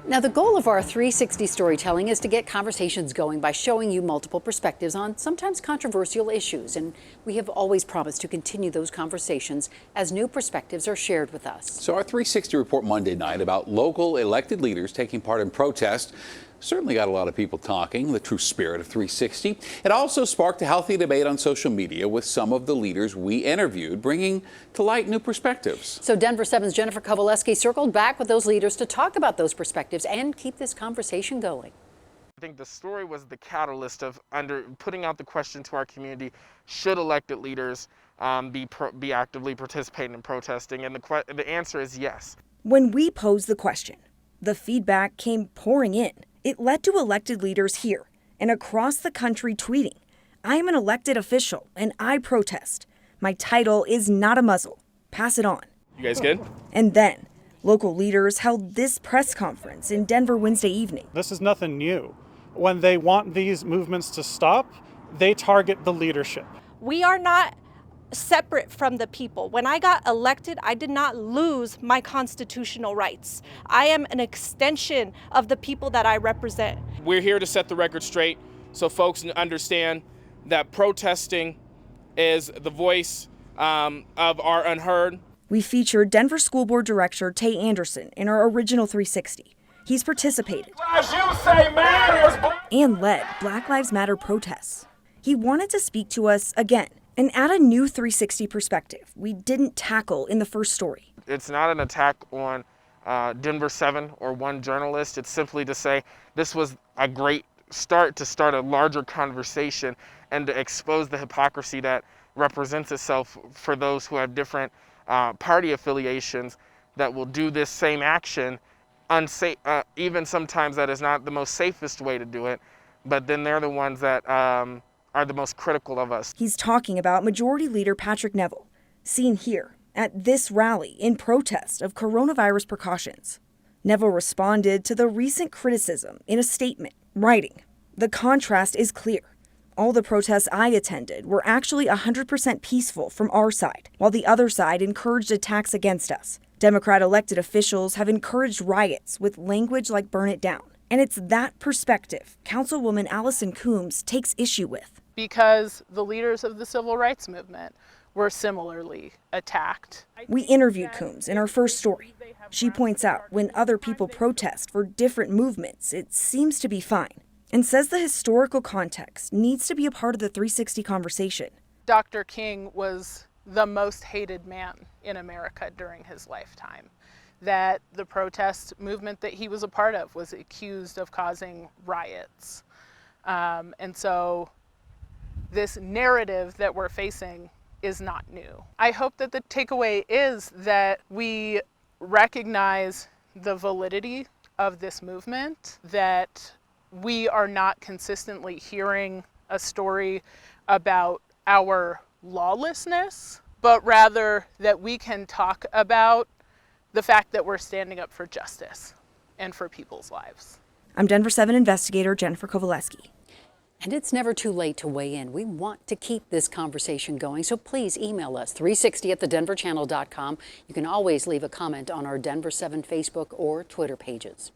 Now, the goal of our 360 storytelling is to get conversations going by showing you multiple perspectives on sometimes controversial issues. And we have always promised to continue those conversations as new perspectives are shared with us. So our 360 report Monday night about local elected leaders taking part in protest certainly got a lot of people talking, the true spirit of 360. It also sparked a healthy debate on social media with some of the leaders we interviewed, bringing to light new perspectives. So Denver 7's Jennifer Kovaleski circled back with those leaders to talk about those perspectives and keep this conversation going. I think the story was the catalyst of putting out the question to our community: should elected leaders be actively participating in protesting? And the answer is yes. When we posed the question, the feedback came pouring in. It led to elected leaders here and across the country tweeting, "I am an elected official and I protest. My title is not a muzzle. Pass it on." You guys good? And then local leaders held this press conference in Denver Wednesday evening. This is nothing new. When they want these movements to stop, they target the leadership. We are not separate from the people. When I got elected, I did not lose my constitutional rights. I am an extension of the people that I represent. We're here to set the record straight so folks understand that protesting is the voice of our unheard. We featured Denver School Board Director Tay Anderson in our original 360. He's participated and led Black Lives Matter protests. He wanted to speak to us again and add a new 360 perspective we didn't tackle in the first story. It's not an attack on Denver 7 or one journalist. It's simply to say this was a great start to start a larger conversation and to expose the hypocrisy that represents itself for those who have different party affiliations that will do this same action unsafe. Even sometimes that is not the most safest way to do it, but then they're the ones that are the most critical of us. He's talking about Majority Leader Patrick Neville, seen here at this rally in protest of coronavirus precautions. Neville responded to the recent criticism in a statement, writing, "The contrast is clear. All the protests I attended were actually 100% peaceful from our side, while the other side encouraged attacks against us. Democrat elected officials have encouraged riots with language like burn it down." And it's that perspective Councilwoman Allison Coombs takes issue with. Because the leaders of the civil rights movement were similarly attacked. We interviewed Coombs in our first story. She points out when other people protest for different movements, it seems to be fine, and says the historical context needs to be a part of the 360 conversation. Dr. King was the most hated man in America during his lifetime. That the protest movement that he was a part of was accused of causing riots. And so this narrative that we're facing is not new. I hope that the takeaway is that we recognize the validity of this movement, that we are not consistently hearing a story about our lawlessness, but rather that we can talk about the fact that we're standing up for justice and for people's lives. I'm Denver 7 investigator Jennifer Kovaleski. And it's never too late to weigh in. We want to keep this conversation going, so please email us 360@thedenverchannel.com. You can always leave a comment on our Denver 7 Facebook or Twitter pages.